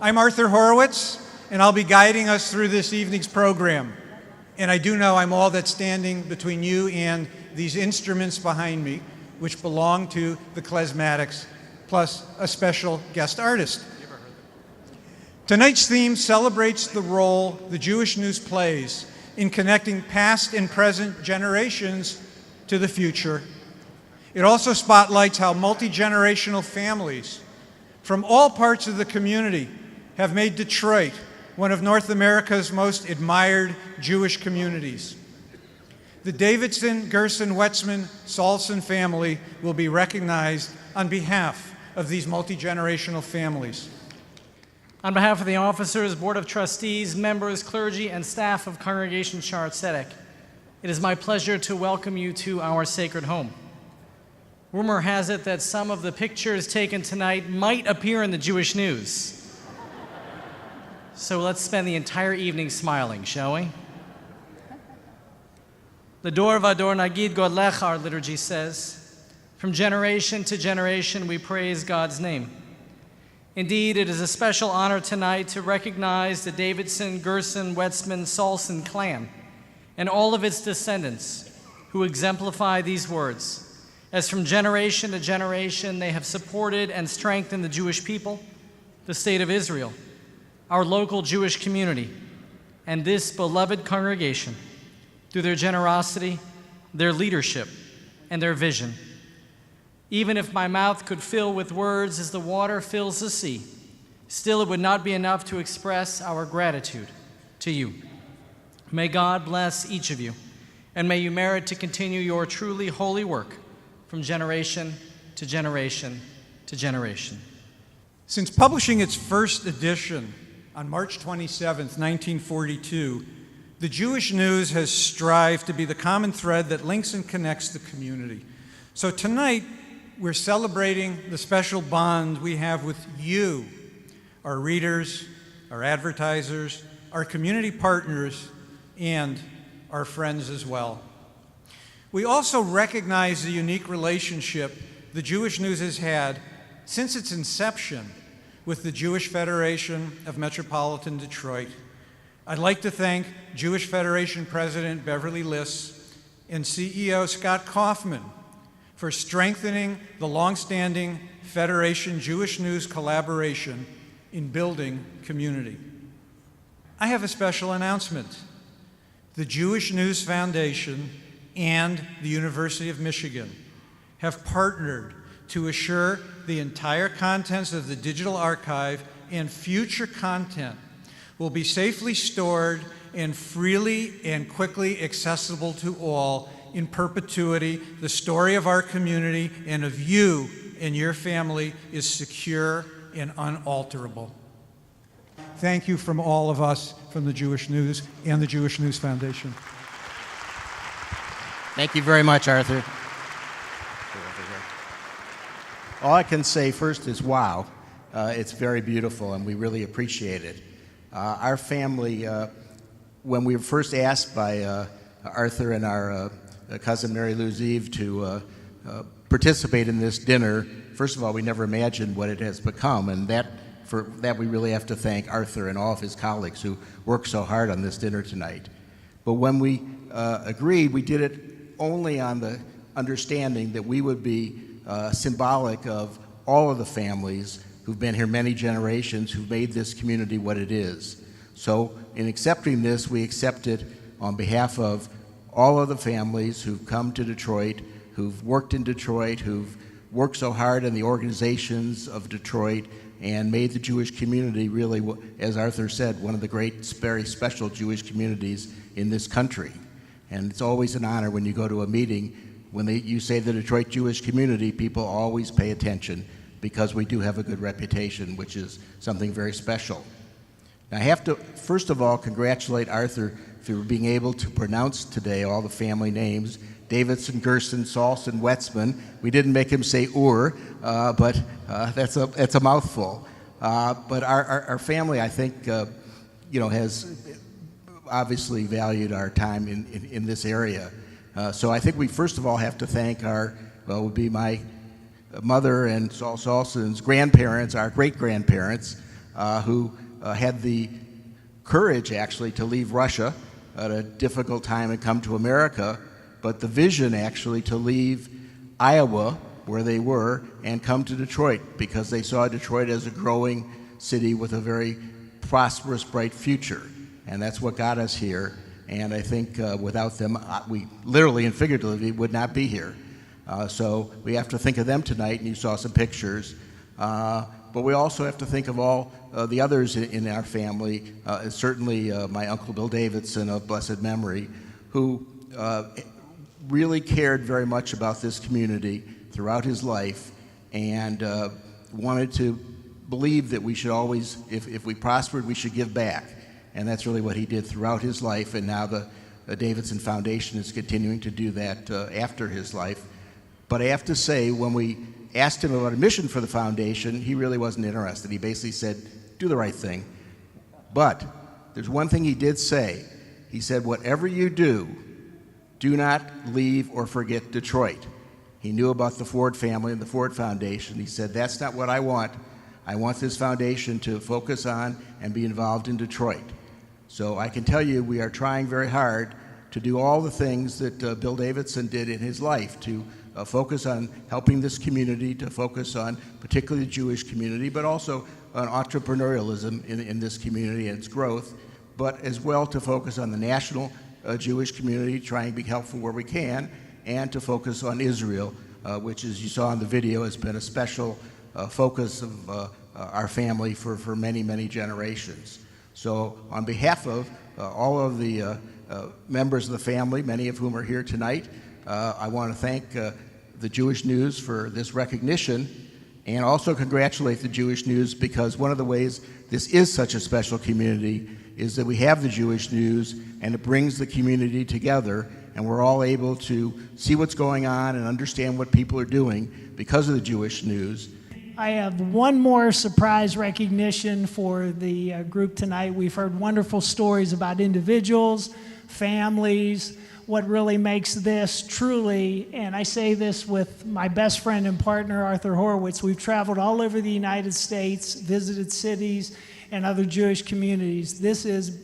I'm Arthur Horowitz, and I'll be guiding us through this evening's program. And I do know I'm all that's standing between you and these instruments behind me, which belong to the Klezmatics, plus a special guest artist. Tonight's theme celebrates the role the Jewish News plays in connecting past and present generations to the future. It also spotlights how multi-generational families from all parts of the community have made Detroit one of North America's most admired Jewish communities. The Davidson, Gerson, Wetzman, Salson family will be recognized on behalf of these multi-generational families. On behalf of the officers, Board of Trustees, members, clergy, and staff of Congregation Shaarey Zedek, it is my pleasure to welcome you to our sacred home. Rumor has it that some of the pictures taken tonight might appear in the Jewish News. So let's spend the entire evening smiling, shall we? The Dor Vador Nagid Godlech, our liturgy says. From generation to generation, we praise God's name. Indeed, it is a special honor tonight to recognize the Davidson, Gerson, Wetzman, Salson clan and all of its descendants who exemplify these words. As from generation to generation, they have supported and strengthened the Jewish people, the state of Israel, our local Jewish community, and this beloved congregation through their generosity, their leadership, and their vision. Even if my mouth could fill with words as the water fills the sea, still it would not be enough to express our gratitude to you. May God bless each of you, and may you merit to continue your truly holy work from generation to generation to generation. Since publishing its first edition on March 27, 1942, the Jewish News has strived to be the common thread that links and connects the community. So tonight, we're celebrating the special bond we have with you, our readers, our advertisers, our community partners, and our friends as well. We also recognize the unique relationship the Jewish News has had since its inception with the Jewish Federation of Metropolitan Detroit. I'd like to thank Jewish Federation President Beverly Liss and CEO Scott Kaufman for strengthening the longstanding Federation Jewish News collaboration in building community. I have a special announcement. The Jewish News Foundation and the University of Michigan have partnered to assure the entire contents of the digital archive and future content will be safely stored and freely and quickly accessible to all in perpetuity. The story of our community and of you and your family is secure and unalterable. Thank you from all of us from the Jewish News and the Jewish News Foundation. Thank you very much, Arthur. All I can say first is wow. It's very beautiful, and we really appreciate it. Our family, when we were first asked by Arthur and our cousin Mary Lou Zeev to participate in this dinner, first of all, we never imagined what it has become, and for that we really have to thank Arthur and all of his colleagues who worked so hard on this dinner tonight. But when we agreed, we did it only on the understanding that we would be symbolic of all of the families who've been here many generations, who've made this community what it is. So in accepting this, we accept it on behalf of all of the families who've come to Detroit, who've worked in Detroit, who've worked so hard in the organizations of Detroit and made the Jewish community really, as Arthur said, one of the great, very special Jewish communities in this country. And it's always an honor when you go to a meeting, when you say the Detroit Jewish community, people always pay attention because we do have a good reputation, which is something very special. Now, I have to, first of all, congratulate Arthur for being able to pronounce today all the family names. Davidson, Gerson, Salson, Wetzman. We didn't make him say but that's a mouthful. But our family, I think, has obviously valued our time in this area. So I think we first of all have to thank would be my mother and Saul Salson's grandparents, our great-grandparents, who had the courage, actually, to leave Russia at a difficult time and come to America, but the vision, actually, to leave Iowa, where they were, and come to Detroit because they saw Detroit as a growing city with a very prosperous, bright future. And that's what got us here. And I think without them, we literally and figuratively would not be here. So we have to think of them tonight, and you saw some pictures. But we also have to think of all the others in our family, certainly my Uncle Bill Davidson of blessed memory, who really cared very much about this community throughout his life and wanted to believe that we should always, if we prospered, we should give back. And that's really what he did throughout his life, and now the Davidson Foundation is continuing to do that after his life. But I have to say, when we asked him about a mission for the foundation, he really wasn't interested. He basically said, do the right thing. But there's one thing he did say. He said, whatever you do not leave or forget Detroit. He knew about the Ford family and the Ford Foundation. He said, that's not what I want. I want this foundation to focus on and be involved in Detroit. So I can tell you we are trying very hard to do all the things that Bill Davidson did in his life, to focus on helping this community, to focus on particularly the Jewish community, but also on entrepreneurialism in this community and its growth, but as well to focus on the national Jewish community, trying to be helpful where we can, and to focus on Israel, which, as you saw in the video, has been a special focus of our family for many, many generations. So on behalf of all of the members of the family, many of whom are here tonight, I want to thank the Jewish News for this recognition, and also congratulate the Jewish News, because one of the ways this is such a special community is that we have the Jewish News, and it brings the community together, and we're all able to see what's going on and understand what people are doing because of the Jewish News. I have one more surprise recognition for the group tonight. We've heard wonderful stories about individuals, families, what really makes this truly, and I say this with my best friend and partner, Arthur Horowitz. We've traveled all over the United States, visited cities and other Jewish communities. This is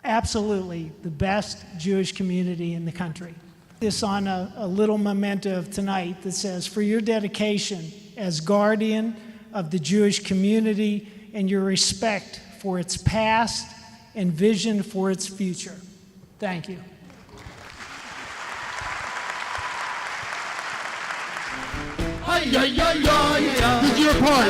absolutely the best Jewish community in the country. This on a little memento of tonight that says, for your dedication as guardian of the Jewish community and your respect for its past and vision for its future. Thank you. Did your part.